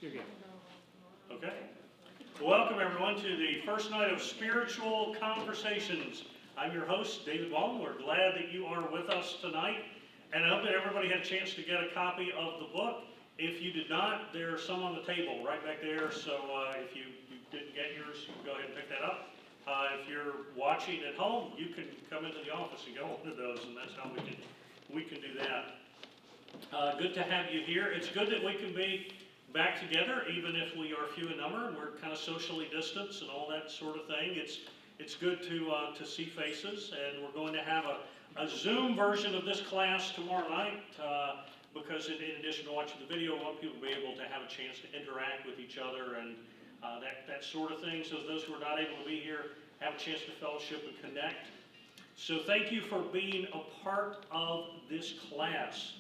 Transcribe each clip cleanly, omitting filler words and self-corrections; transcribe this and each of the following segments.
You're good. Okay. Welcome everyone to the first night of Spiritual Conversations. I'm your host, David Walton. We're glad that you are with us tonight. And I hope that everybody had a chance to get a copy of the book. If you did not, there's some on the table right back there. So if you didn't get yours, you can go ahead and pick that up. If you're watching at home, you can come into the office and get one of those, and that's how we can do that. Good to have you here. It's good that we can be back together, even if we are few in number and we're kind of socially distanced and all that sort of thing. It's good to see faces, and we're going to have a Zoom version of this class tomorrow night because in addition to watching the video, we want people to be able to have a chance to interact with each other and that sort of thing. So those who are not able to be here have a chance to fellowship and connect. So thank you for being a part of this class.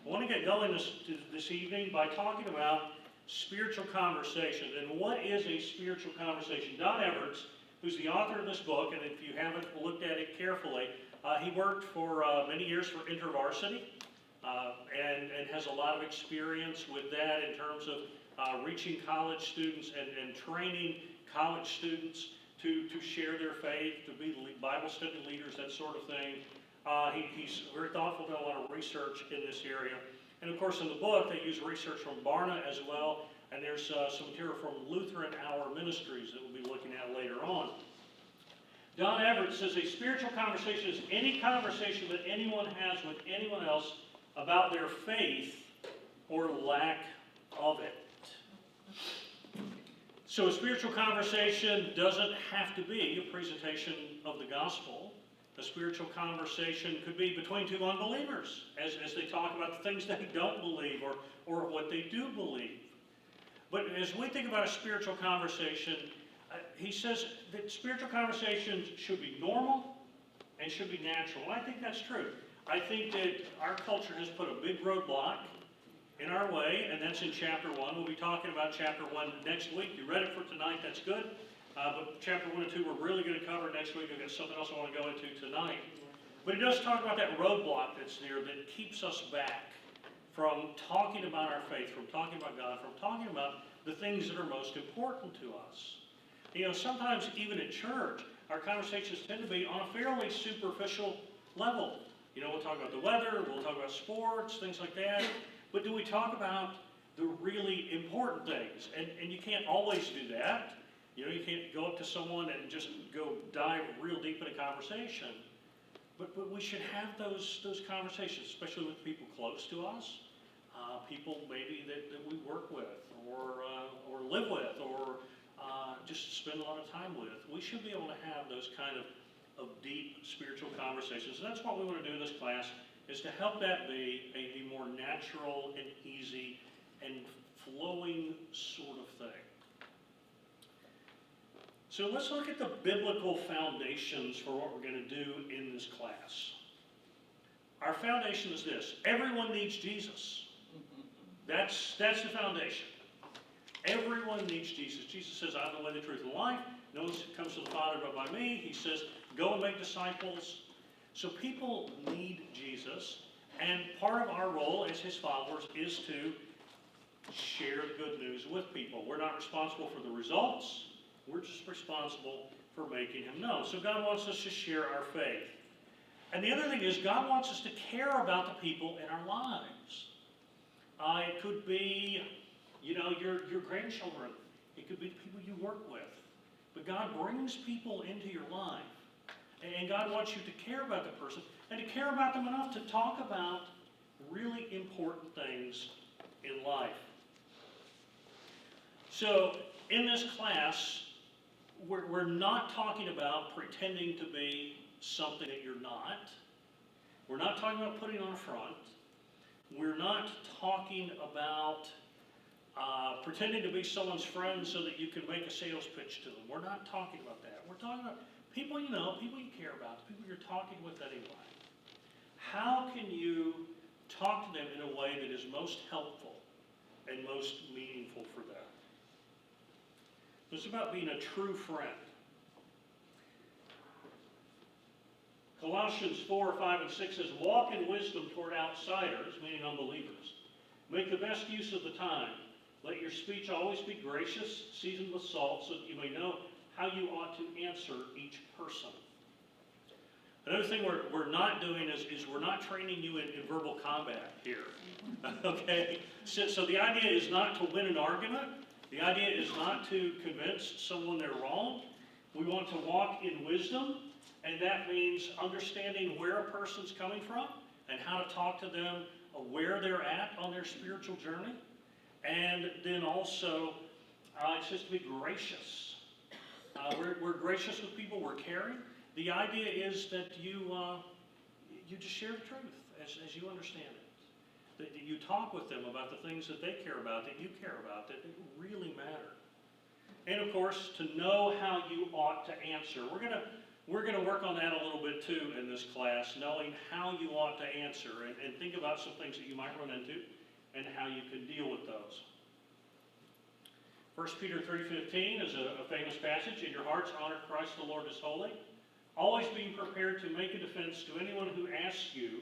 I want to get going this evening by talking about spiritual conversation. And what is a spiritual conversation? Don Everts, who's the author of this book, and if you haven't looked at it carefully, he worked for many years for InterVarsity and has a lot of experience with that in terms of reaching college students and training college students to share their faith, to be Bible study leaders, that sort of thing. He's very thoughtful, done a lot of research in this area. And of course in the book they use research from Barna as well, and there's some material from Lutheran Hour Ministries that we'll be looking at later on. Don Everts says a spiritual conversation is any conversation that anyone has with anyone else about their faith or lack of it. So a spiritual conversation doesn't have to be a presentation of the gospel. A spiritual conversation could be between two unbelievers as they talk about the things they don't believe or what they do believe. But as we think about a spiritual conversation, he says that spiritual conversations should be normal and should be natural. And I think that's true. I think that our culture has put a big roadblock in our way, and that's in chapter 1. We'll be talking about chapter 1 next week. You read it for tonight, that's good. But chapter 1 and 2 we're really going to cover next week. I've got something else I want to go into tonight. But it does talk about that roadblock that's there that keeps us back from talking about our faith, from talking about God, from talking about the things that are most important to us. You know, sometimes even at church, our conversations tend to be on a fairly superficial level. You know, we'll talk about the weather, we'll talk about sports, things like that. But do we talk about the really important things? And you can't always do that. You know, you can't go up to someone and just go dive real deep in a conversation. But we should have those conversations, especially with people close to us, people maybe that we work with or live with or just spend a lot of time with. We should be able to have those kind of deep spiritual conversations. And that's what we want to do in this class, is to help that be a more natural and easy and flowing sort of thing. So let's look at the biblical foundations for what we're going to do in this class. Our foundation is this: everyone needs Jesus. That's the foundation. Everyone needs Jesus. Jesus says, I'm the way, the truth, and the life. No one comes to the Father but by me. He says, go and make disciples. So people need Jesus, and part of our role as his followers is to share the good news with people. We're not responsible for the results. We're just responsible for making him known. So God wants us to share our faith. And the other thing is, God wants us to care about the people in our lives. It could be, you know, your grandchildren. It could be the people you work with. But God brings people into your life. And God wants you to care about the person and to care about them enough to talk about really important things in life. So in this class, we're not talking about pretending to be something that you're not. We're not talking about putting on a front. We're not talking about pretending to be someone's friend so that you can make a sales pitch to them. We're not talking about that. We're talking about people you know, people you care about, the people you're talking with anyway. How can you talk to them in a way that is most helpful and most meaningful for them? It's about being a true friend. Colossians 4, 5, and 6 says, walk in wisdom toward outsiders, meaning unbelievers. Make the best use of the time. Let your speech always be gracious, seasoned with salt, so that you may know how you ought to answer each person. Another thing we're not doing is we're not training you in verbal combat here. Okay? So the idea is not to win an argument. The idea is not to convince someone they're wrong. We want to walk in wisdom, and that means understanding where a person's coming from and how to talk to them, where they're at on their spiritual journey. And then also, it's just to be gracious. We're gracious with people, we're caring. The idea is that you just share the truth as you understand it. That you talk with them about the things that they care about, that you care about, that really matter. And of course, to know how you ought to answer. We're gonna work on that a little bit too in this class, knowing how you ought to answer and think about some things that you might run into and how you can deal with those. 1 Peter 3:15 is a famous passage. In your hearts honor Christ the Lord as holy, always being prepared to make a defense to anyone who asks you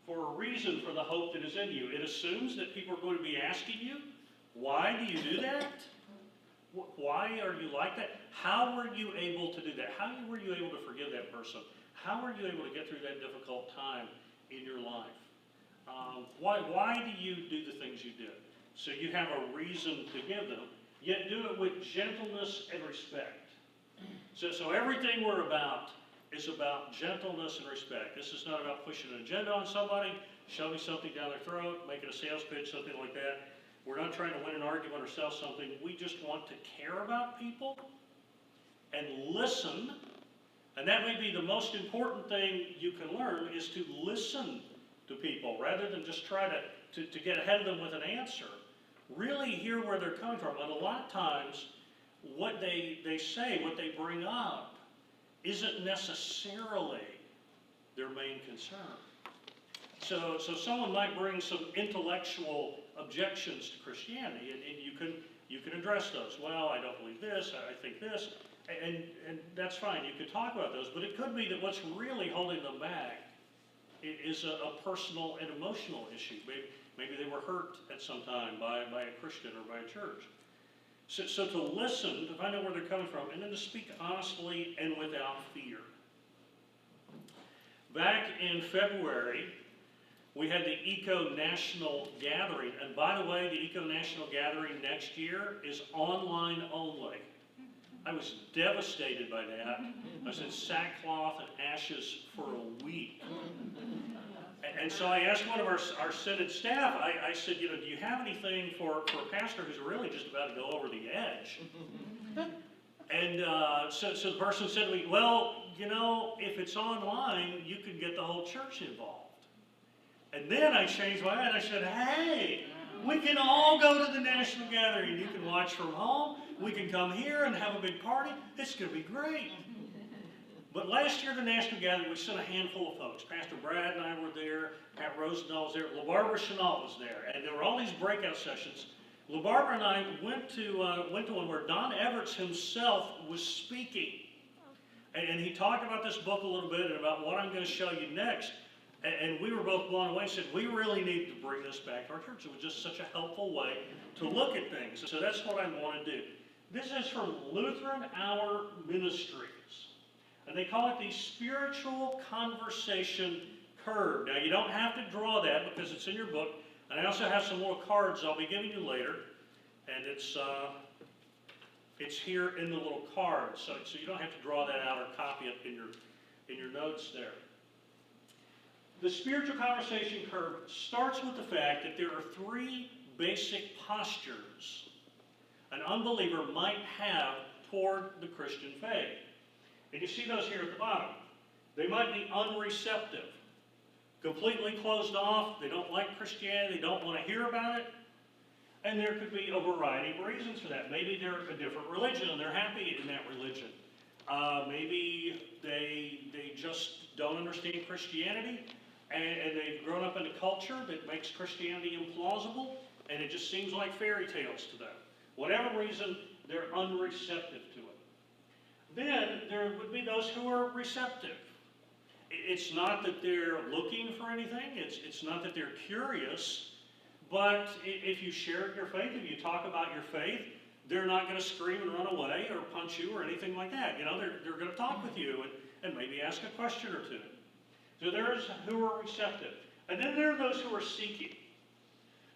for a reason for the hope that is in you. It assumes that people are going to be asking you, why do you do that? Why are you like that? How were you able to do that? How were you able to forgive that person? How were you able to get through that difficult time in your life? Why do you do the things you did? So you have a reason to give them, yet do it with gentleness and respect. So everything we're about is about gentleness and respect. This is not about pushing an agenda on somebody, shoving something down their throat, making a sales pitch, something like that. We're not trying to win an argument or sell something. We just want to care about people and listen. And that may be the most important thing you can learn, is to listen to people rather than just try to get ahead of them with an answer. Really hear where they're coming from. And a lot of times, what they say, what they bring up, isn't necessarily their main concern. So someone might bring some intellectual objections to Christianity, and you can address those. Well, I don't believe this, I think this, and that's fine. You could talk about those, but it could be that what's really holding them back is a personal and emotional issue. Maybe they were hurt at some time by a Christian or by a church. So to listen, to find out where they're coming from, and then to speak honestly and without fear. Back in February, we had the Eco National Gathering, and by the way, the Eco National Gathering next year is online only. I was devastated by that. I was in sackcloth and ashes for a week. And so I asked one of our Synod staff, I said, do you have anything for a pastor who's really just about to go over the edge? And so the person said to me, well, if it's online, you can get the whole church involved. And then I changed my mind. I said, hey, we can all go to the National Gathering. You can watch from home. We can come here and have a big party. It's going to be great. But last year, the National Gathering, we sent a handful of folks. Pastor Brad and I were there. Pat Rosendahl was there. LaBarbara Chenault was there. And there were all these breakout sessions. LaBarbara and I went to one where Don Everts himself was speaking. And he talked about this book a little bit and about what I'm going to show you next. And we were both blown away and said, we really need to bring this back to our church. It was just such a helpful way to look at things. So that's what I want to do. This is from Lutheran Hour Ministries. And they call it the Spiritual Conversation Curve. Now, you don't have to draw that because it's in your book. And I also have some little cards I'll be giving you later. And it's here in the little cards. So you don't have to draw that out or copy it in your notes there. The spiritual conversation curve starts with the fact that there are three basic postures an unbeliever might have toward the Christian faith. And you see those here at the bottom. They might be unreceptive, completely closed off. They don't like Christianity. They don't want to hear about it. And there could be a variety of reasons for that. Maybe they're a different religion and they're happy in that religion. Maybe they just don't understand Christianity. And they've grown up in a culture that makes Christianity implausible, and it just seems like fairy tales to them. Whatever reason, they're unreceptive to it. Then there would be those who are receptive. It's not that they're looking for anything. It's not that they're curious, But if you share your faith, if you talk about your faith, they're not going to scream and run away or punch you or anything like that. You know, they're going to talk with you and maybe ask a question or two. So there's who are receptive. And then there are those who are seeking.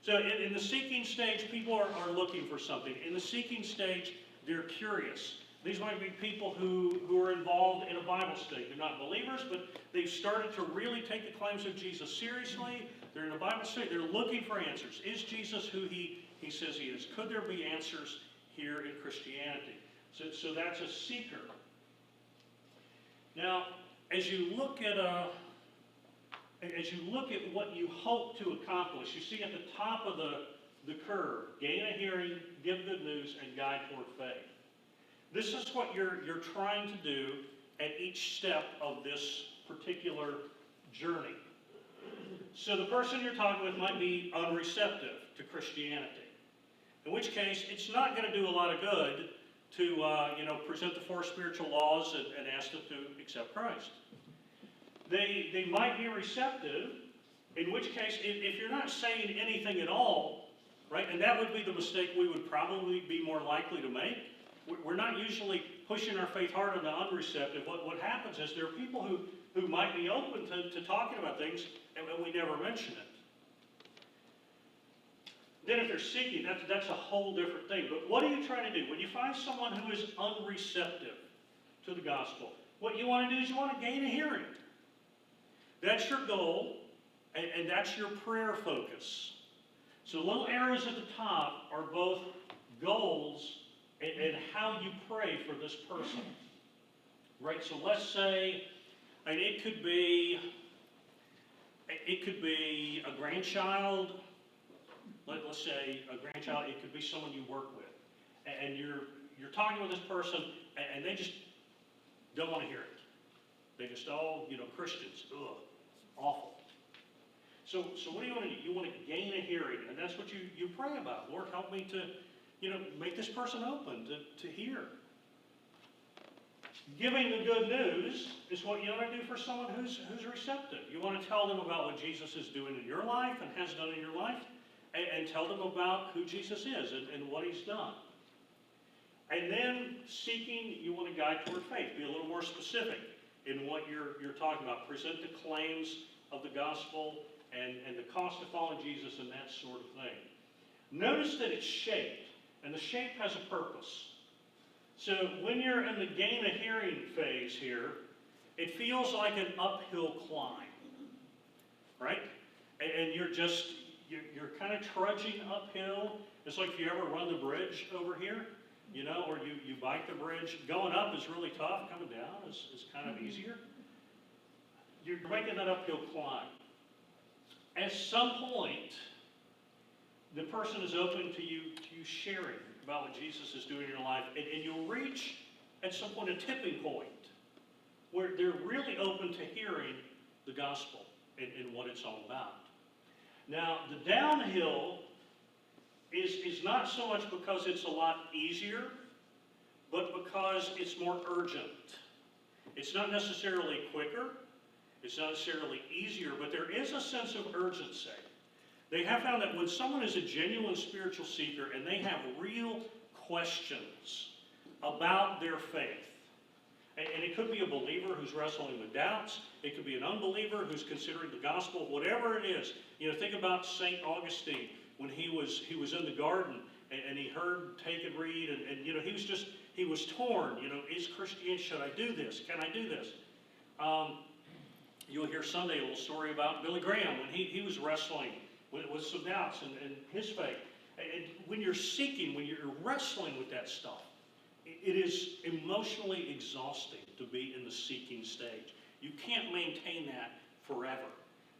So in the seeking stage, people are looking for something. In the seeking stage, they're curious. These might be people who are involved in a Bible study. They're not believers, but they've started to really take the claims of Jesus seriously. They're in a Bible study. They're looking for answers. Is Jesus who he says he is? Could there be answers here in Christianity? So that's a seeker. Now, as you look at what you hope to accomplish, you see at the top of the curve, gain a hearing, give good news, and guide toward faith. This is what you're trying to do at each step of this particular journey. So the person you're talking with might be unreceptive to Christianity, in which case it's not going to do a lot of good to present the 4 spiritual laws and ask them to accept Christ. They might be receptive, in which case if you're not saying anything at all, right, and that would be the mistake we would probably be more likely to make. We're not usually pushing our faith hard on the unreceptive. What happens is there are people who might be open to talking about things, and we never mention it. Then if they're seeking, that's a whole different thing. But what are you trying to do? When you find someone who is unreceptive to the gospel, what you want to do is you want to gain a hearing. That's your goal, and that's your prayer focus. So little arrows at the top are both goals and how you pray for this person. Right? So let's say, it could be a grandchild. Let's say a grandchild. It could be someone you work with, and you're talking with this person, and they just don't want to hear it. They just Christians, awful. So what do you want to do? You want to gain a hearing, and that's what you pray about. Lord, help me to make this person open to hear. Giving the good news is what you want to do for someone who's receptive. You want to tell them about what Jesus is doing in your life and has done in your life, and tell them about who Jesus is and what he's done. And then seeking, you want to guide toward faith. Be a little more specific in what you're talking about. Present the claims of the gospel and the cost of following Jesus and that sort of thing. Notice that it's shaped, and the shape has a purpose. So when you're in the gain a hearing phase here, it feels like an uphill climb, right? And you're kind of trudging uphill. It's like if you ever run the bridge over here, or you bike the bridge. Going up is really tough. Coming down is kind of easier. You're making that uphill climb. At some point, the person is open to you sharing about what Jesus is doing in your life, and you'll reach at some point a tipping point where they're really open to hearing the gospel and what it's all about. Now, the downhill is not so much because it's a lot easier, but because it's more urgent. It's not necessarily quicker, it's not necessarily easier, but there is a sense of urgency. They have found that when someone is a genuine spiritual seeker and they have real questions about their faith, and it could be a believer who's wrestling with doubts, it could be an unbeliever who's considering the gospel, whatever it is. Think about St. Augustine when he was in the garden and he heard take and read, and he was torn. Is Christianity, should I do this? Can I do this? You'll hear Sunday a little story about Billy Graham when he was wrestling with some doubts and his faith. And when you're seeking, when you're wrestling with that stuff, it is emotionally exhausting to be in the seeking stage. You can't maintain that forever.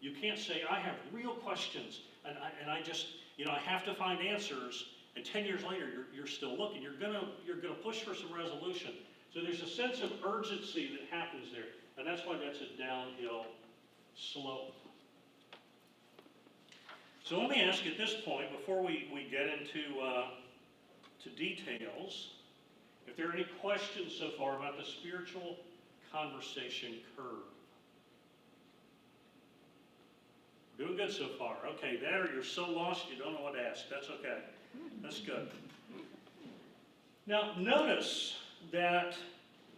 You can't say, I have real questions, and I just, I have to find answers, and 10 years later, you're still looking. You're gonna push for some resolution. So there's a sense of urgency that happens there, and that's why that's a downhill slope. So let me ask you at this point, before we get into to details, if there are any questions so far about the spiritual conversation curve. Doing good so far. Okay, that or you're so lost you don't know what to ask. That's okay. That's good. Now, notice that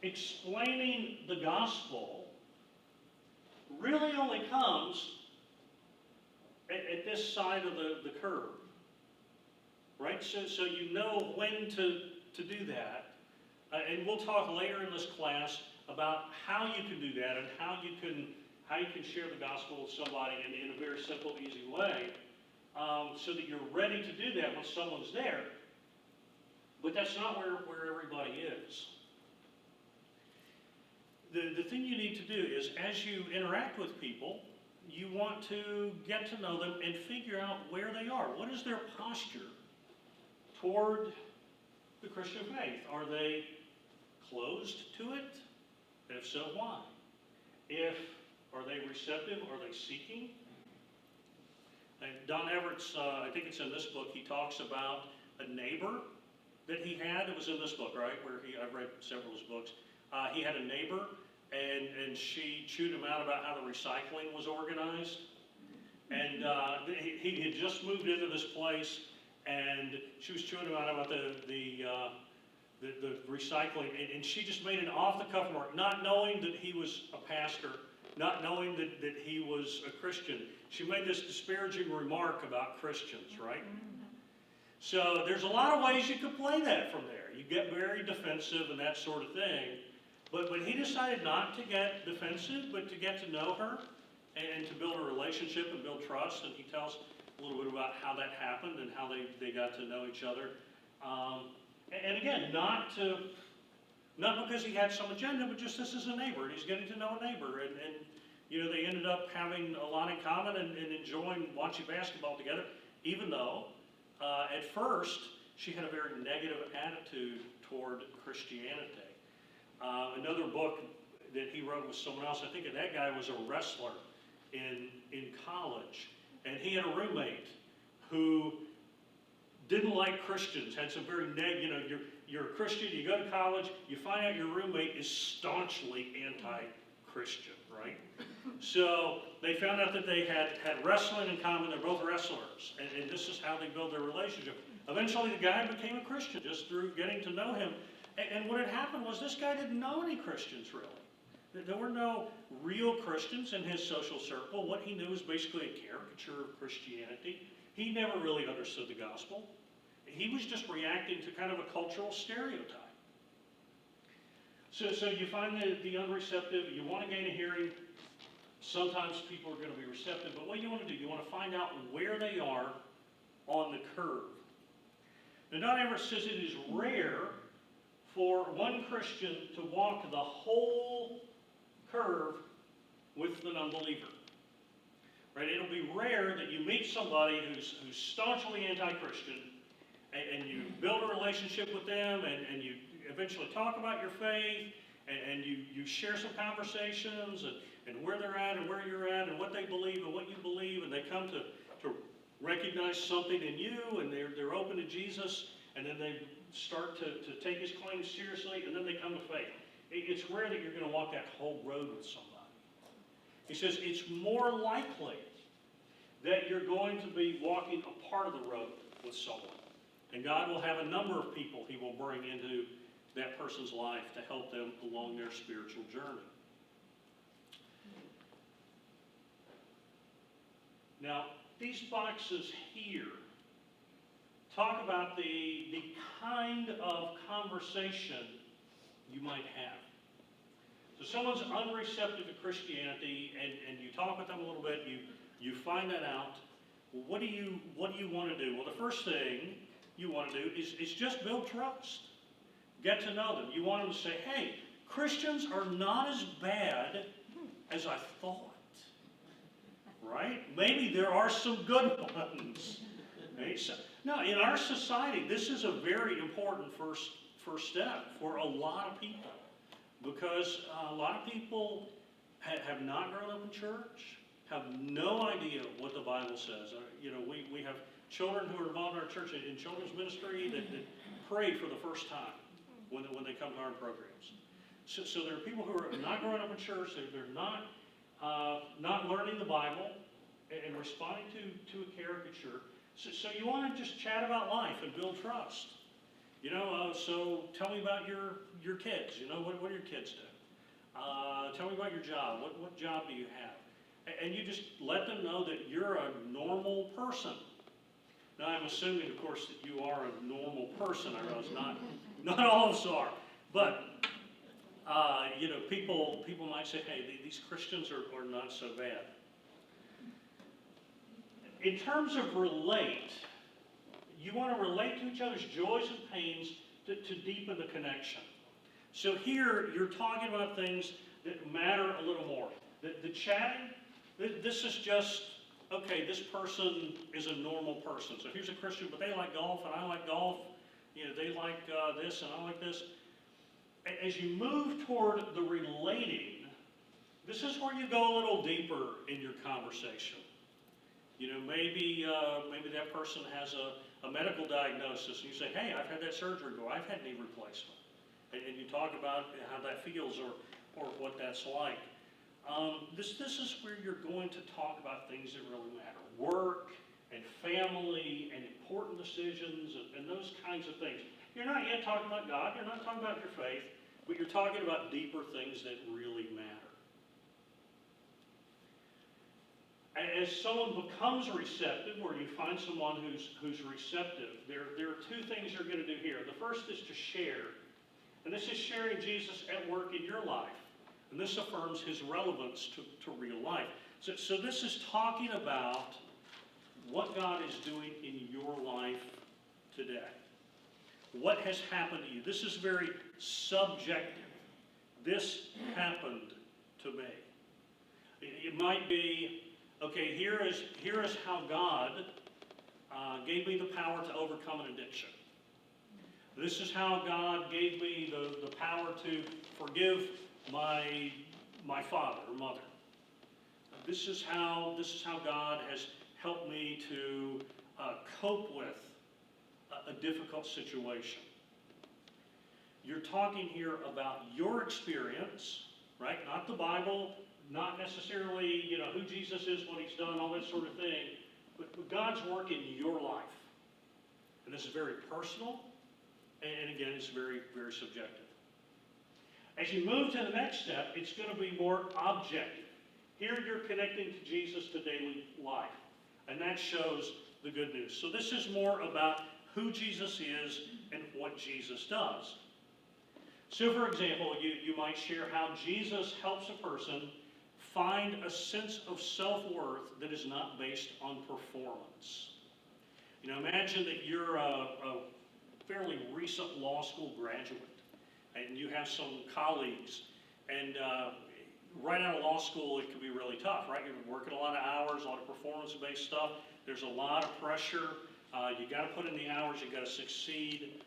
explaining the gospel really only comes at this side of the curve. Right? So you know when to do that. And we'll talk later in this class about how you can do that and how you can share the gospel with somebody in a very simple, easy way, so that you're ready to do that when someone's there. But that's not where everybody is. The thing you need to do is, as you interact with people, you want to get to know them and figure out where they are. What is their posture toward the Christian faith? Are they closed to it? If so, why? Are they receptive? Are they seeking? And Don Everts, I think it's in this book, he talks about a neighbor that he had. It was in this book, right? I've read several of his books. He had a neighbor, and she chewed him out about how the recycling was organized. And he had just moved into this place, and she was chewing him out about the recycling, and she just made an off-the-cuff remark, not knowing that he was a pastor, not knowing that he was a Christian. She made this disparaging remark about Christians, right? So there's a lot of ways you could play that from there. You get very defensive and that sort of thing. But he decided not to get defensive, but to get to know her and to build a relationship and build trust. And he tells a little bit about how that happened and how they got to know each other. And again, not because he had some agenda, but just this is a neighbor, and he's getting to know a neighbor. And you know, they ended up having a lot in common and enjoying watching basketball together, even though at first she had a very negative attitude toward Christianity. Another book that he wrote with someone else, I think that guy was a wrestler in college, and he had a roommate who didn't like Christians, had some very negative, you're a Christian, you go to college, you find out your roommate is staunchly anti-Christian, right? So they found out that they had wrestling in common, they're both wrestlers, and this is how they build their relationship. Eventually the guy became a Christian just through getting to know him. And what had happened was this guy didn't know any Christians, really. There were no real Christians in his social circle. What he knew was basically a caricature of Christianity. He never really understood the gospel. He was just reacting to kind of a cultural stereotype. So you find the unreceptive, you want to gain a hearing. Sometimes people are going to be receptive, but what you want to do, you want to find out where they are on the curve. Now, Don Everts says it is rare for one Christian to walk the whole curve with an unbeliever. Right? It'll be rare that you meet somebody who's staunchly anti-Christian, and you build a relationship with them, and you eventually talk about your faith, and you share some conversations, and where they're at, and where you're at, and what they believe, and what you believe, and they come to recognize something in you, and they're open to Jesus, and then they start to take his claims seriously, and then they come to faith. It's rare that you're going to walk that whole road with somebody. He says it's more likely that you're going to be walking a part of the road with someone. And God will have a number of people he will bring into that person's life to help them along their spiritual journey. Now, these boxes here talk about the kind of conversation you might have. So someone's unreceptive to Christianity, and you talk with them a little bit, you find that out. Well, what do you want to do? Well, the first thing you want to do is just build trust. Get to know them. You want them to say, hey, Christians are not as bad as I thought. Right? Maybe there are some good ones. Right? So, no, in our society, this is a very important first step for a lot of people, because a lot of people have not grown up in church, have no idea what the Bible says. You know, we have children who are involved in our church in children's ministry that pray for the first time when they come to our programs. So there are people who are not growing up in church, they're not learning the Bible, and responding to a caricature. So you want to just chat about life and build trust. So tell me about your kids. What do your kids do? Tell me about your job. What job do you have? And you just let them know that you're a normal person. Now, I'm assuming, of course, that you are a normal person. I realize not all of us are. But, people might say, hey, these Christians are not so bad. In terms of relate, you want to relate to each other's joys and pains to deepen the connection. So here, you're talking about things that matter a little more. The chatting, this is just, okay, this person is a normal person. So here's a Christian, but they like golf, and I like golf. They like this, and I like this. As you move toward the relating, this is where you go a little deeper in your conversation. Maybe that person has a medical diagnosis, and you say, hey, I've had that surgery, or I've had knee replacement. And you talk about how that feels or what that's like. This is where you're going to talk about things that really matter. Work and family and important decisions and those kinds of things. You're not yet talking about God, you're not talking about your faith, but you're talking about deeper things that really matter. As someone becomes receptive, or you find someone who's receptive, there are two things you're going to do here. The first is to share. And this is sharing Jesus at work in your life. And this affirms his relevance to real life. So this is talking about what God is doing in your life today. What has happened to you? This is very subjective. This happened to me. It might be, okay, here is how God gave me the power to overcome an addiction. This is how God gave me the power to forgive my father or mother. This is how God has helped me to cope with a difficult situation. You're talking here about your experience, right? Not the Bible, not necessarily who Jesus is, what he's done, all that sort of thing, but God's work in your life. And this is very personal, and again, it's very, very subjective. As you move to the next step, it's going to be more objective. Here you're connecting to Jesus to daily life, and that shows the good news. So this is more about who Jesus is and what Jesus does. So for example, you might share how Jesus helps a person find a sense of self-worth that is not based on performance. Imagine that you're a fairly recent law school graduate, and you have some colleagues, and right out of law school, it can be really tough, right? You're working a lot of hours, a lot of performance-based stuff. There's a lot of pressure. You got to put in the hours. You got to succeed,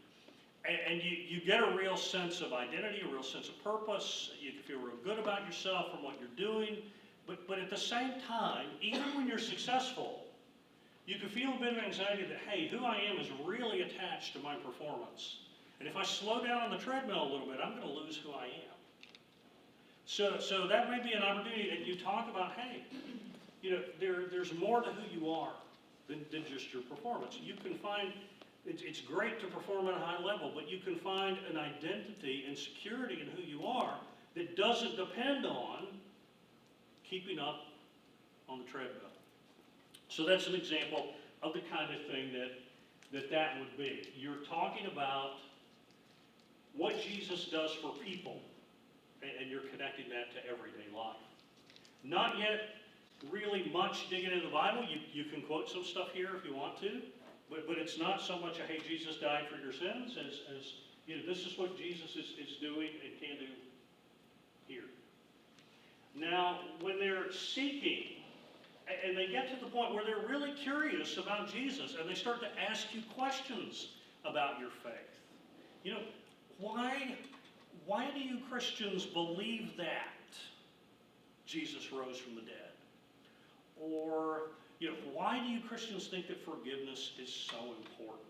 and you get a real sense of identity, a real sense of purpose. You feel real good about yourself from what you're doing, but at the same time, even when you're successful, you can feel a bit of anxiety that, hey, who I am is really attached to my performance. And if I slow down on the treadmill a little bit, I'm going to lose who I am. So that may be an opportunity, and you talk about, hey, there's more to who you are than just your performance. You can find, it's great to perform at a high level, but you can find an identity and security in who you are that doesn't depend on keeping up on the treadmill. So that's an example of the kind of thing that would be. You're talking about what Jesus does for people, and you're connecting that to everyday life. Not yet really much digging into the Bible. You can quote some stuff here if you want to, but it's not so much a, hey, Jesus died for your sins, as this is what Jesus is doing and can do here. Now, when they're seeking, and they get to the point where they're really curious about Jesus, and they start to ask you questions about your faith. Why do you Christians believe that Jesus rose from the dead? Or, why do you Christians think that forgiveness is so important?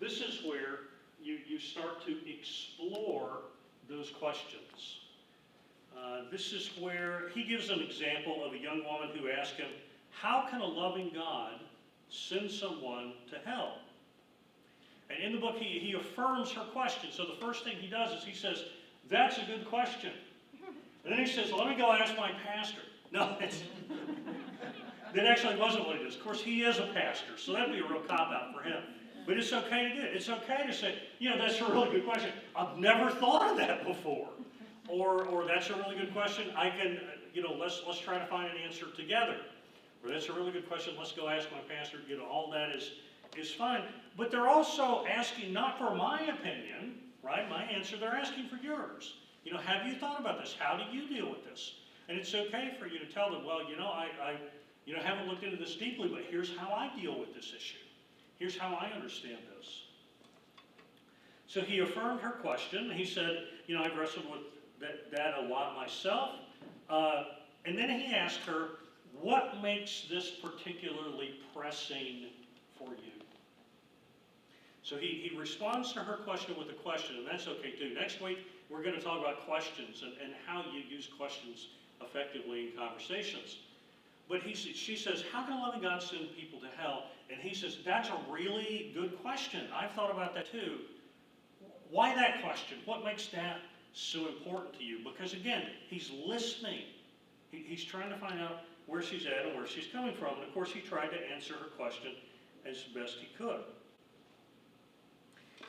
This is where you start to explore those questions. This is where he gives an example of a young woman who asked him, how can a loving God send someone to hell? And in the book, he affirms her question. So the first thing he does is he says, that's a good question. And then he says, let me go ask my pastor. No, that actually wasn't what he does. Of course, he is a pastor, so that'd be a real cop-out for him. But it's okay to do it. It's okay to say, that's a really good question. I've never thought of that before. Or that's a really good question. I can, let's try to find an answer together. Or that's a really good question. Let's go ask my pastor. All that is fine. But they're also asking not for my opinion, right? My answer. They're asking for yours. Have you thought about this? How do you deal with this? And it's okay for you to tell them, well, I haven't looked into this deeply, but here's how I deal with this issue. Here's how I understand this. So he affirmed her question. He said, I've wrestled with that a lot myself. And then he asked her, what makes this particularly pressing for you? So he responds to her question with a question, and that's okay too. Next week, we're going to talk about questions and how you use questions effectively in conversations. But she says, how can a loving God send people to hell? And he says, that's a really good question. I've thought about that too. Why that question? What makes that so important to you? Because again, he's listening. He's trying to find out where she's at and where she's coming from. And of course, he tried to answer her question as best he could.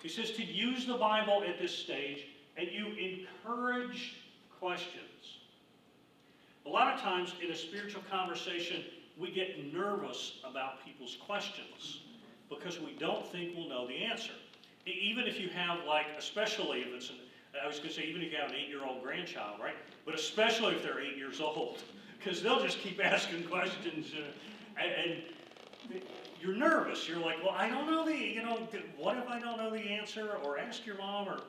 He says to use the Bible at this stage, and you encourage questions. A lot of times in a spiritual conversation, we get nervous about people's questions because we don't think we'll know the answer. Even if you have, especially if it's, even if you have an 8-year-old grandchild, right? But especially if they're 8 years old, because they'll just keep asking questions, and you're nervous. You're like, well, I don't know what if I don't know the answer? Or ask your mom, or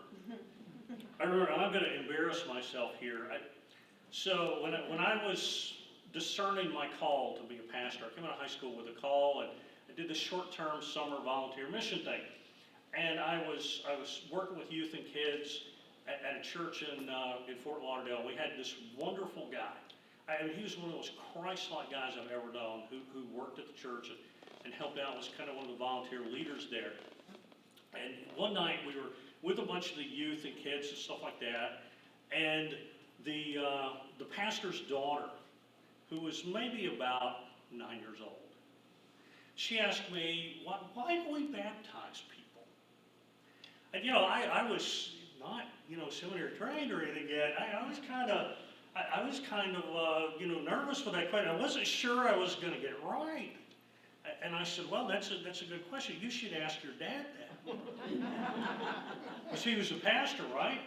I remember, I'm going to embarrass myself here. So when I was discerning my call to be a pastor, I came out of high school with a call, and I did the short-term summer volunteer mission thing. And I was working with youth and kids at a church in Fort Lauderdale. We had this wonderful guy. He was one of the most Christ-like guys I've ever known who worked at the church and helped out, was kind of one of the volunteer leaders there. And one night we were with a bunch of the youth and kids and stuff like that, and the pastor's daughter, who was maybe about 9 years old, she asked me, why do we baptize people? And I was not seminary trained or anything yet. I was kind of nervous with that question. I wasn't sure I was going to get it right. And I said, well, that's a good question. You should ask your dad that. Because he was a pastor, right?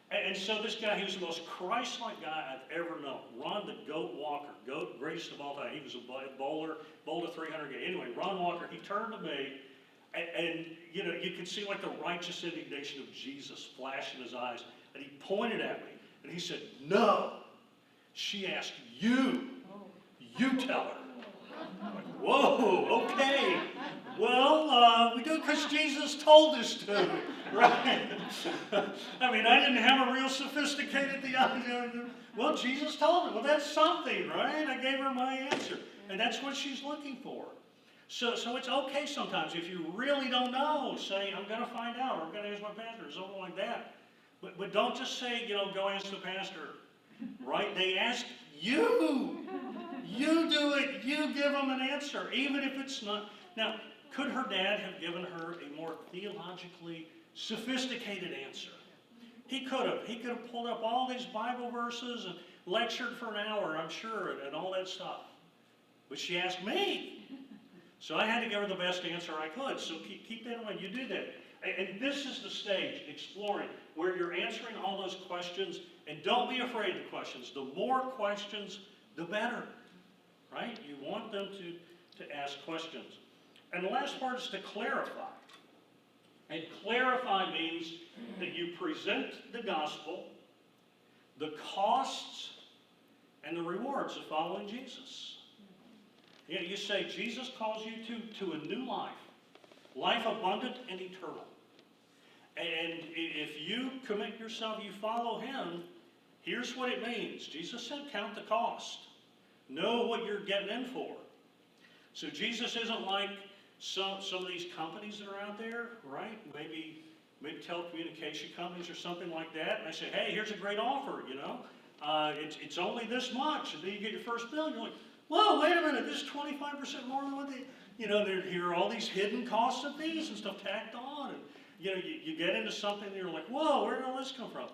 And so this guy, he was the most Christ-like guy I've ever known. Ron the Goat Walker, greatest of all time. He was a bowler, bowled a 300 game. Anyway, Ron Walker, he turned to me, and you could see the righteous indignation of Jesus flash in his eyes. And he pointed at me, and he said, no, she asked you. You tell her. I'm like, whoa, okay. Well, we do it because Jesus told us to, right? I didn't have a real sophisticated theology. Well, Jesus told me. Well, that's something, right? I gave her my answer. And that's what she's looking for. So it's okay sometimes if you really don't know, say, I'm going to find out, or I'm going to ask my pastor, or something like that. But don't just say, go ask the pastor, right? They ask you. You do it. You give them an answer, even if it's not. Now, could her dad have given her a more theologically sophisticated answer? He could have. He could have pulled up all these Bible verses and lectured for an hour, I'm sure, and all that stuff. But she asked me. So I had to give her the best answer I could. So keep that in mind. You do that. And this is the stage, exploring, where you're answering all those questions. And don't be afraid of the questions. The more questions, the better. Right? You want them to ask questions. And the last part is to clarify. And clarify means that you present the gospel, the costs, and the rewards of following Jesus. You say, Jesus calls you to a new life. Life abundant and eternal. And if you commit yourself, you follow him, Here's what it means. Jesus said, count the cost. Know what you're getting in for. So Jesus isn't like some of these companies that are out there, right? Maybe telecommunication companies or something like that. And they say, hey, here's a great offer, you know. It's only this much. And then you get your first bill and you're like, whoa, wait a minute, this is 25% more than what they, you know, here are all these hidden costs of fees and stuff tacked on. And, you know, you get into something and you're like, whoa, where did all this come from?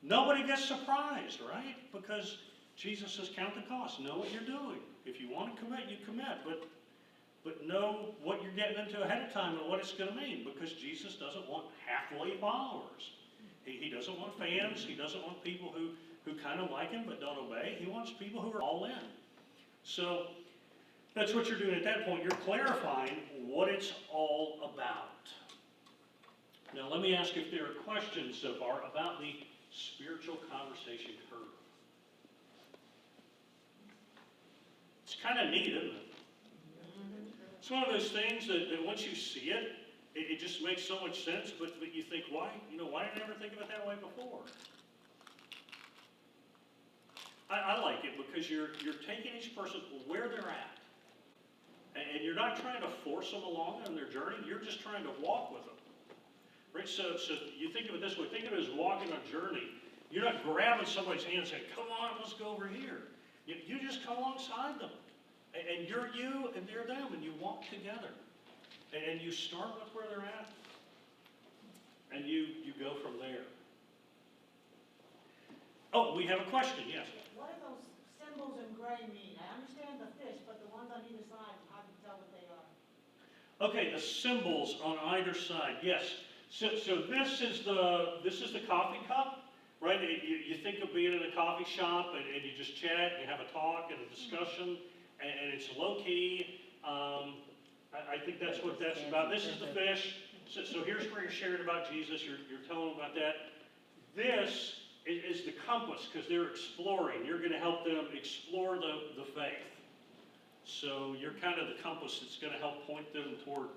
Nobody gets surprised, right? Because Jesus says, count the cost. Know what you're doing. If you want to commit, you commit. But know what you're getting into ahead of time and what it's going to mean. Because Jesus doesn't want halfway followers. He doesn't want fans. He doesn't want people who kind of like him but don't obey. He wants people who are all in. So that's what you're doing at that point. You're clarifying what it's all about. Now let me ask if there are questions so far about the spiritual conversation curve. It's kind of neat, isn't it? It's one of those things that once you see it, it just makes so much sense, but you think, why did I never think of it that way before? I like it because you're taking each person where they're at. And you're not trying to force them along on their journey, you're just trying to walk with them. Right? So you think of it this way, think of it as walking a journey. You're not grabbing somebody's hand and saying, come on, let's go over here. You just come alongside them. And you're you and they're them, and you walk together. And you start with where they're at, and you go from there. Oh, we have a question, yes. What do those symbols in gray mean? I understand the fish, but the ones on either side, how do you tell what they are? Okay, the symbols on either side, yes. So this is the coffee cup, right? You think of being in a coffee shop and you just chat, you have a talk and a discussion, and it's low key. I think that's what that's about. This is the fish. So here's where you're sharing about Jesus. You're telling them about that. This is the compass because they're exploring. You're going to help them explore the faith. So you're kind of the compass that's going to help point them toward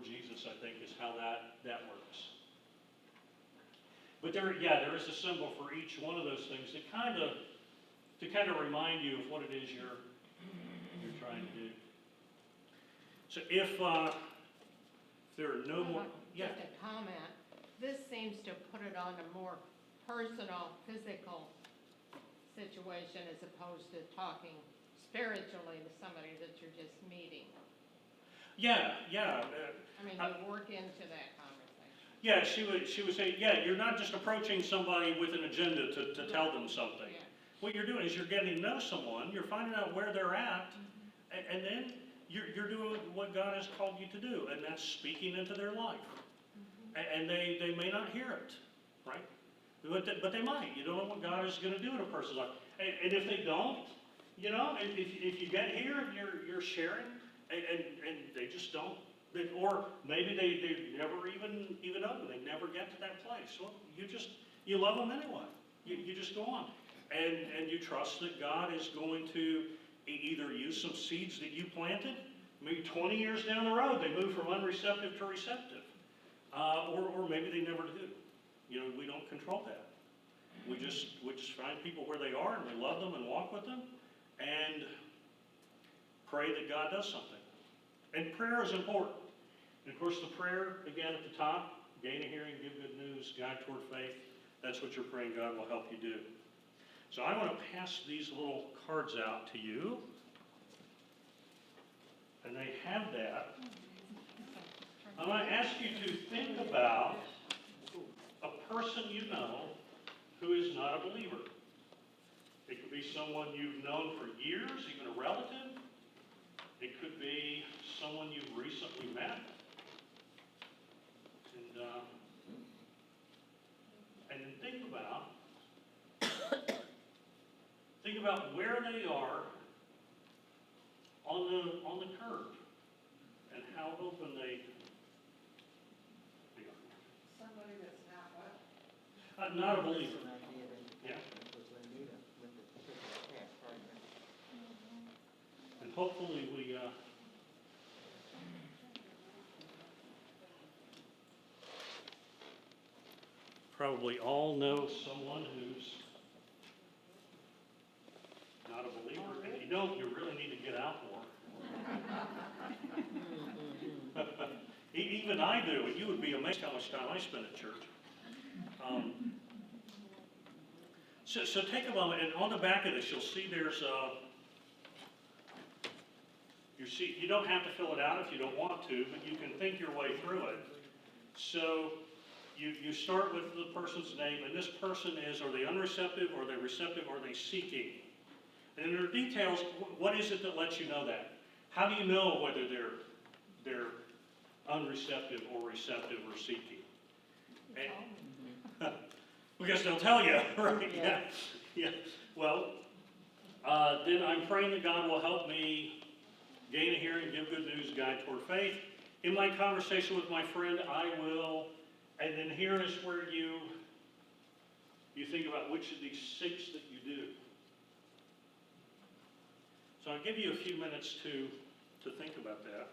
Jesus, I think, is how that works. But there is a symbol for each one of those things to kind of remind you of what it is you're trying to do. So if there are no more, Just a comment. This seems to put it on a more personal, physical situation as opposed to talking spiritually to somebody that you're just meeting. Yeah. I mean, you work into that conversation. Yeah, she would say, yeah, you're not just approaching somebody with an agenda to tell them something. Yeah. What you're doing is you're getting to know someone, you're finding out where they're at, and then you're doing what God has called you to do, and that's speaking into their life. And they may not hear it, right? But they might. You don't know what God is going to do in a person's life. And if they don't, you know, if you get here and you're sharing, and they just don't, or maybe they never even open, they never get to that place. Well, you love them anyway. You just go on. And you trust that God is going to either use some seeds that you planted, maybe 20 years down the road, they move from unreceptive to receptive. Or maybe they never do. You know, we don't control that. We just find people where they are, and we love them and walk with them, and pray that God does something. And prayer is important. And of course, the prayer, again, at the top, gain a hearing, give good news, guide toward faith. That's what you're praying God will help you do. So I want to pass these little cards out to you. And they have that. I want to ask you to think about a person you know who is not a believer. It could be someone you've known for years, even a relative. It could be someone you've recently met. And then think about where they are on the curve and how open they are. Somebody that's not what? Not a believer. Yeah. And hopefully we probably all know someone who's you don't, you really need to get out more. Even I do, and you would be amazed how much time I spend at church. So take a moment, and on the back of this, you'll see there's you don't have to fill it out if you don't want to, but you can think your way through it. So you start with the person's name, and this person is, are they unreceptive, are they receptive, are they seeking? And in their details, what is it that lets you know that? How do you know whether they're unreceptive or receptive or seeking? And, because they'll tell you, right? Yeah. Well, then I'm praying that God will help me gain a hearing, give good news, guide toward faith. In my conversation with my friend, I will, and then here is where you think about which of these 6 that you do. So I'll give you a few minutes to think about that.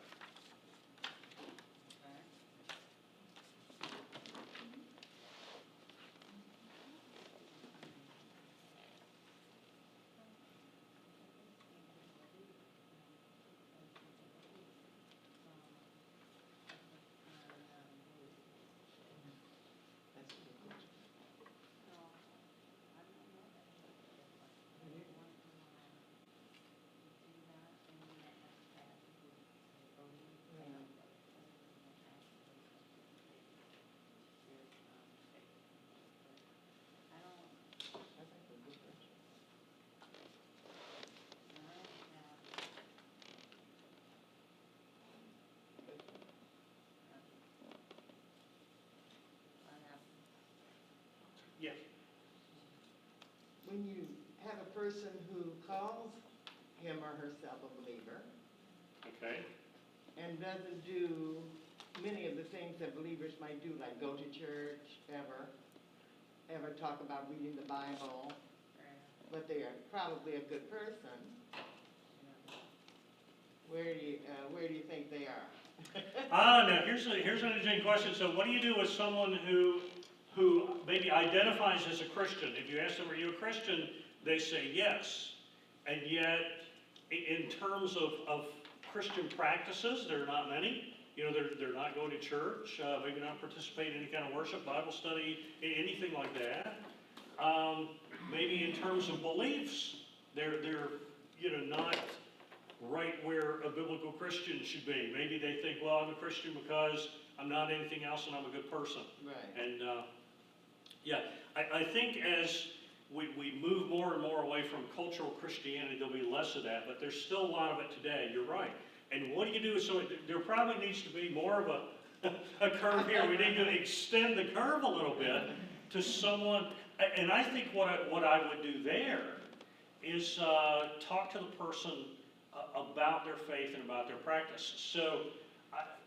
Yes. When you have a person who calls him or herself a believer Okay. and doesn't do many of the things that believers might do, like go to church, ever talk about reading the Bible, but they are probably a good person, where do you think they are? Now here's an interesting question. So what do you do with someone who maybe identifies as a Christian? If you ask them, are you a Christian? They say yes. And yet, in terms of Christian practices, there are not many. You know, they're not going to church, maybe not participate in any kind of worship, Bible study, anything like that. Maybe in terms of beliefs, they're not right where a biblical Christian should be. Maybe they think, well, I'm a Christian because I'm not anything else and I'm a good person. Right. And I think as we move more and more away from cultural Christianity, there'll be less of that, but there's still a lot of it today. You're right. And what do you do? So there probably needs to be more of a curve here. We need to extend the curve a little bit to someone. And I think what I would do there is talk to the person about their faith and about their practice. So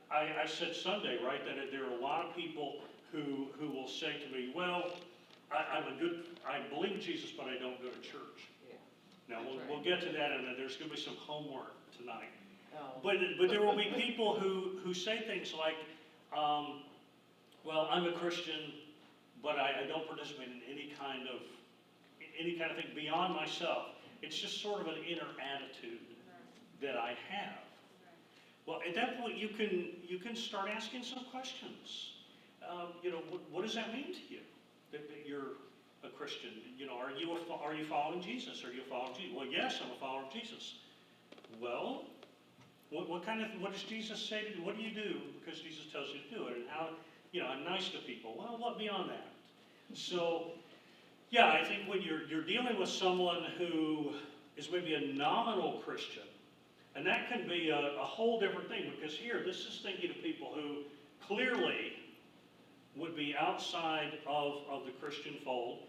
I said Sunday, right, that there are a lot of people who will say to me, well, I believe in Jesus, but I don't go to church. Yeah. Now, That's we'll get to that, and there's going to be some homework tonight. Oh. But there will be people who say things like, well, I'm a Christian, but I don't participate in any kind of thing beyond myself. It's just sort of an inner attitude that I have. Well, at that point, you can start asking some questions. What does that mean to you that you're a Christian? Are you following Jesus? Are you following Jesus? Well, yes, I'm a follower of Jesus. Well, what does Jesus say to do? What do you do because Jesus tells you to do it? And how, I'm nice to people. Well, what beyond that? So, yeah, I think when you're dealing with someone who is maybe a nominal Christian, and that can be a whole different thing, because here, this is thinking of people who clearly would be outside of the Christian fold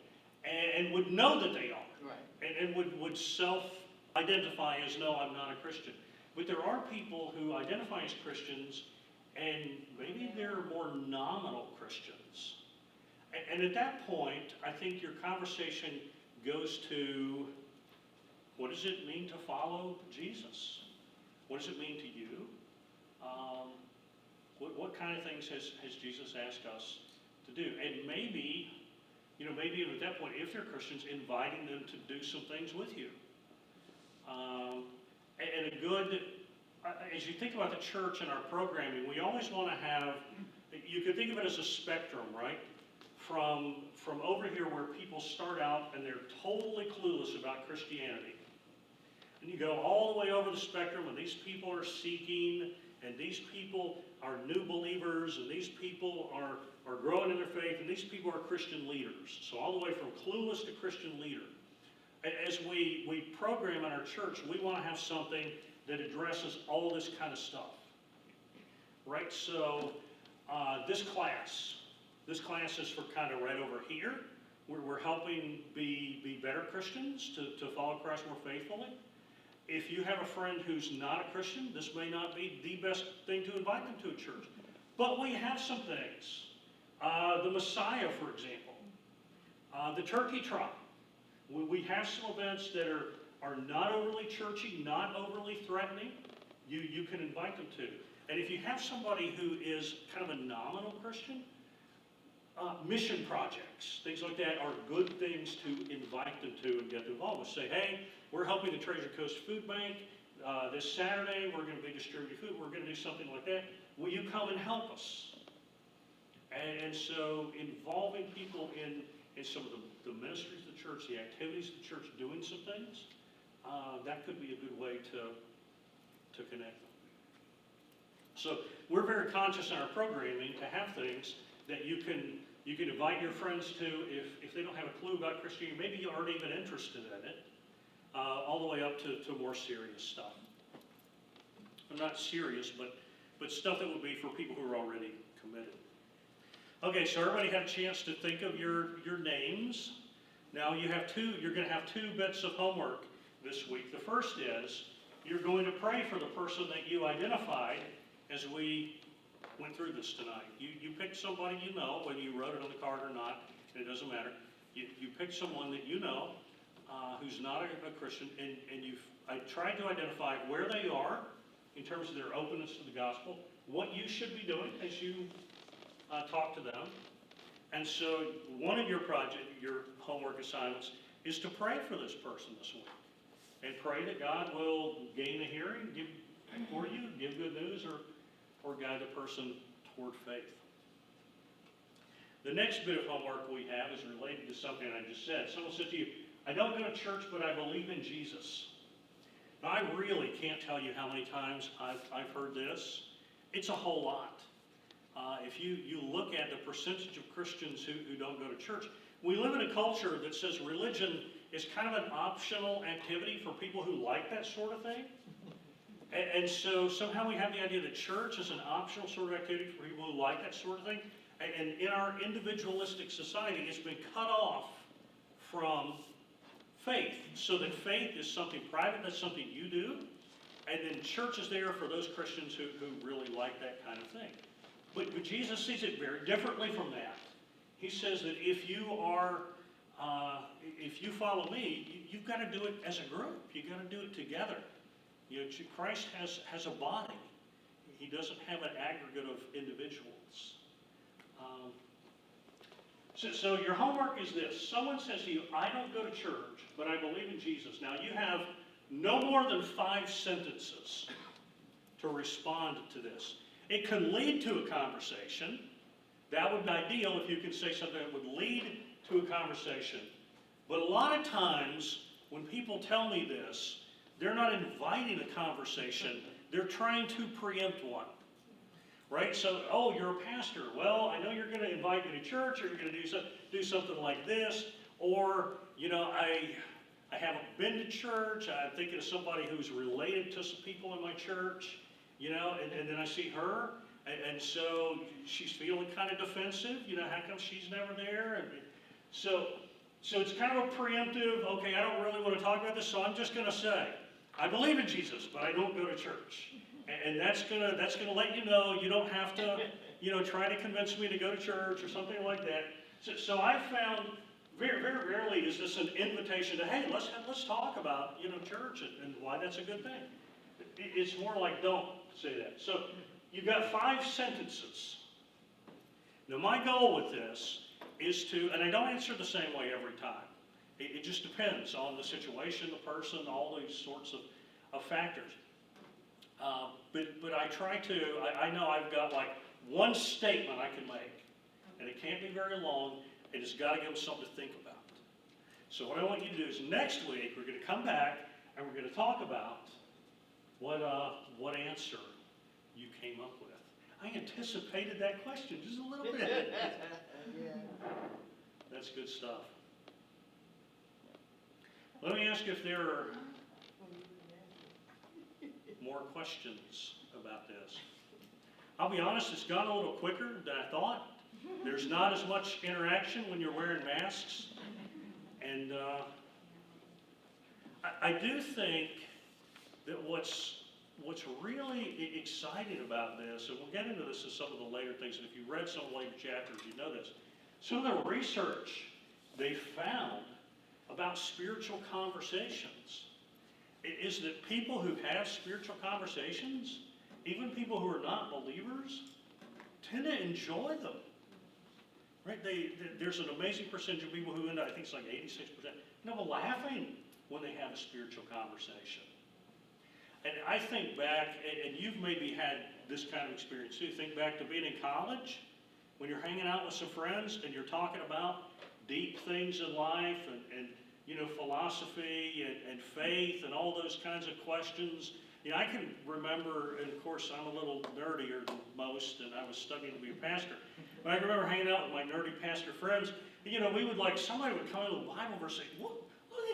and would know that they are. Right. And would self-identify as, no, I'm not a Christian. But there are people who identify as Christians, and maybe they're more nominal Christians. And at that point, I think your conversation goes to, what does it mean to follow Jesus? What does it mean to you? What kind of things has Jesus asked us to do? And maybe even at that point, if they're Christians, inviting them to do some things with you. And a good, as you think about the church and our programming, we always want to have, you could think of it as a spectrum, right? From over here where people start out and they're totally clueless about Christianity. And you go all the way over the spectrum, and these people are seeking, and these people are new believers, and these people are growing in their faith, and these people are Christian leaders. So all the way from clueless to Christian leader. As we program in our church, we want to have something that addresses all this kind of stuff. Right? So this class is for kind of right over here. We're helping be better Christians to follow Christ more faithfully. If you have a friend who's not a Christian, this may not be the best thing to invite them to a church. But we have some things. The Messiah, for example. The turkey trot. We have some events that are not overly churchy, not overly threatening. You can invite them to. And if you have somebody who is kind of a nominal Christian, mission projects, things like that are good things to invite them to and get them involved with. Say, hey, we're helping the Treasure Coast Food Bank. This Saturday, we're going to be distributing food. We're going to do something like that. Will you come and help us? And so involving people in some of the ministries of the church, the activities of the church, doing some things, that could be a good way to connect them. So we're very conscious in our programming to have things that you can invite your friends to if they don't have a clue about Christianity. Maybe you aren't even interested in it, all the way up to more serious stuff. Well, not serious, but stuff that would be for people who are already committed. Okay, so everybody had a chance to think of your names. Now you're going to have two bits of homework this week. The first is you're going to pray for the person that you identified as we went through this tonight. You picked somebody you know, whether you wrote it on the card or not, and it doesn't matter. You picked someone that you know who's not a Christian, and I tried to identify where they are in terms of their openness to the gospel, what you should be doing as you talk to them. And so one of your homework assignments is to pray for this person this week. And pray that God will gain a hearing for you, give good news, or guide the person toward faith. The next bit of homework we have is related to something I just said. Someone said to you, I don't go to church, but I believe in Jesus. Now, I really can't tell you how many times I've heard this. It's a whole lot. If you look at the percentage of Christians who don't go to church, we live in a culture that says religion is kind of an optional activity for people who like that sort of thing. And so somehow we have the idea that church is an optional sort of activity for people who like that sort of thing. And in our individualistic society, it's been cut off from faith. So that faith is something private, that's something you do. And then church is there for those Christians who really like that kind of thing. But Jesus sees it very differently from that. He says that if you follow me, you've got to do it as a group. You've got to do it together. You know, Christ has a body. He doesn't have an aggregate of individuals. So your homework is this. Someone says to you, I don't go to church, but I believe in Jesus. Now you have no more than 5 sentences to respond to this. It could lead to a conversation. That would be ideal if you could say something that would lead to a conversation. But a lot of times when people tell me this, they're not inviting a conversation. They're trying to preempt one. Right? So, oh, you're a pastor. Well, I know you're going to invite me to church, or you're going to do something like this. Or, you know, I haven't been to church. I'm thinking of somebody who's related to some people in my church. You know, and then I see her, and so she's feeling kind of defensive. You know, how come she's never there? And so it's kind of a preemptive, okay, I don't really want to talk about this, so I'm just going to say, I believe in Jesus, but I don't go to church. And that's gonna let you know you don't have to, you know, try to convince me to go to church or something like that. So I found very, very rarely is this an invitation to, hey, let's talk about, you know, church and why that's a good thing. It's more like, don't say that. So you've got 5 sentences. Now my goal with this is to, and I don't answer the same way every time. It just depends on the situation, the person, all these sorts of factors. But I try to, I know I've got like one statement I can make, and it can't be very long, and it's got to give them something to think about. So what I want you to do is next week, we're going to come back, and we're going to talk about what answer you came up with. I anticipated that question just a little bit. Yeah. That's good stuff. Let me ask you if there are more questions about this. I'll be honest, it's gone a little quicker than I thought. There's not as much interaction when you're wearing masks. And I do think that what's really exciting about this, and we'll get into this in some of the later things, and if you read some later chapters, you know this. Some of the research they found about spiritual conversations is that people who have spiritual conversations, even people who are not believers, tend to enjoy them. Right? There's an amazing percentage of people who end up, I think it's like 86%, laughing when they have a spiritual conversation. And I think back, and you've maybe had this kind of experience too, think back to being in college, when you're hanging out with some friends and you're talking about deep things in life and philosophy and faith and all those kinds of questions. I can remember, and of course I'm a little nerdier than most, and I was studying to be a pastor. But I remember hanging out with my nerdy pastor friends. We would somebody would come in with a Bible verse and say, look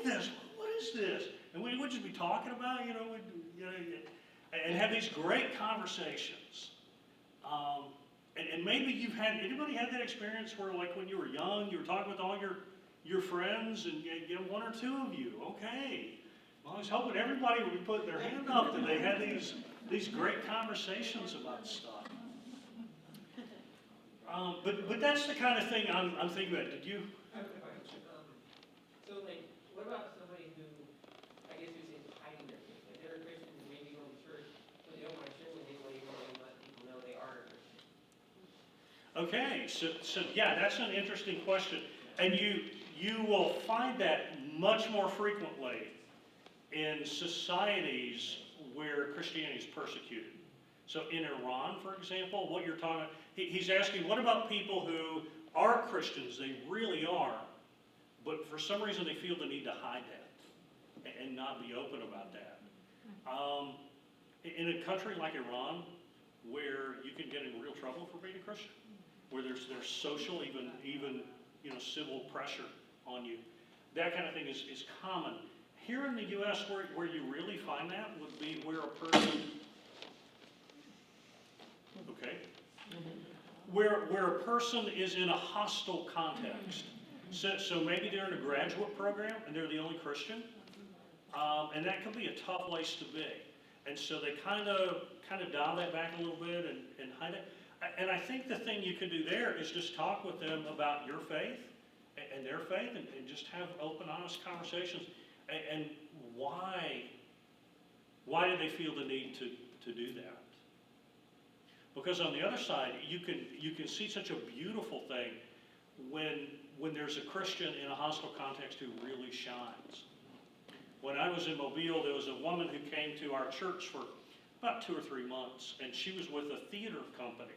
at this, what is this? And we would just be talking about, and have these great conversations. And maybe anybody had that experience where like when you were young, you were talking with all your friends and one or two of you, okay. Well, I was hoping everybody would be putting their hand up that they had these great conversations about stuff. But that's the kind of thing I'm thinking about. Did you? I have a question. So, what about somebody who, I guess you say, is hiding their faith? Like, they're a Christian and maybe go to church, but they don't want to share with anybody, but they let people know they are a Christian. Okay, so yeah, that's an interesting question. And you will find that much more frequently in societies where Christianity is persecuted. So in Iran, for example, what you're talking about, he's asking, what about people who are Christians, they really are, but for some reason they feel the need to hide that and not be open about that. In a country like Iran, where you can get in real trouble for being a Christian, where there's social, even civil pressure on you, that kind of thing is common. Here in the U.S., where you really find that would be where a person, okay, where a person is in a hostile context. So maybe they're in a graduate program and they're the only Christian, and that can be a tough place to be. And so they kind of dial that back a little bit and hide it. And I think the thing you can do there is just talk with them about your faith and their faith, and just have open, honest conversations. And why do they feel the need to do that? Because on the other side, you can see such a beautiful thing when there's a Christian in a hostile context who really shines. When I was in Mobile, there was a woman who came to our church for about 2 or 3 months, and she was with a theater company.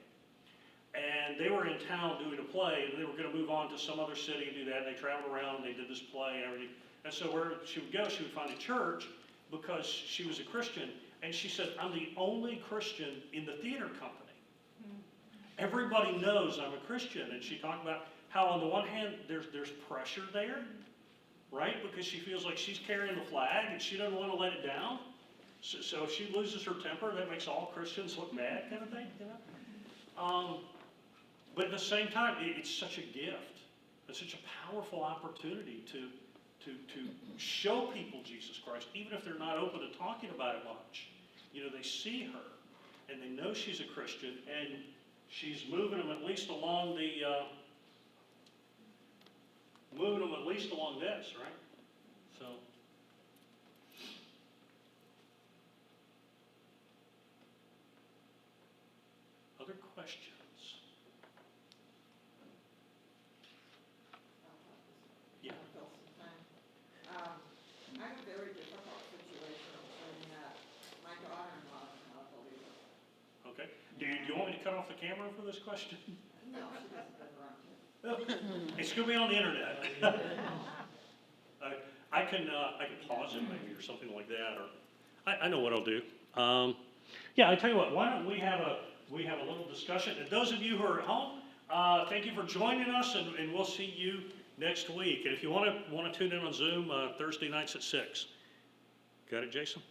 And they were in town doing a play, and they were going to move on to some other city and do that. And they traveled around, and they did this play and everything. And so where she would go, she would find a church because she was a Christian. And she said, I'm the only Christian in the theater company. Everybody knows I'm a Christian. And she talked about how on the one hand, there's pressure there, right? Because she feels like she's carrying the flag and she doesn't want to let it down. So if she loses her temper, that makes all Christians look bad, kind of thing, But at the same time, it's such a gift. It's such a powerful opportunity to show people Jesus Christ, even if they're not open to talking about it much. They see her, and they know she's a Christian, and she's moving them at least along this, right? So. Other questions? Yeah. cut off the camera for this question? No, she doesn't go around. It's gonna be on the internet. I can pause it maybe or something like that, or, I know what I'll do. Yeah, I tell you what, why don't we have a little discussion? And those of you who are at home, thank you for joining us, and we'll see you next week. And if you wanna tune in on Zoom, Thursday nights at 6. Got it, Jason?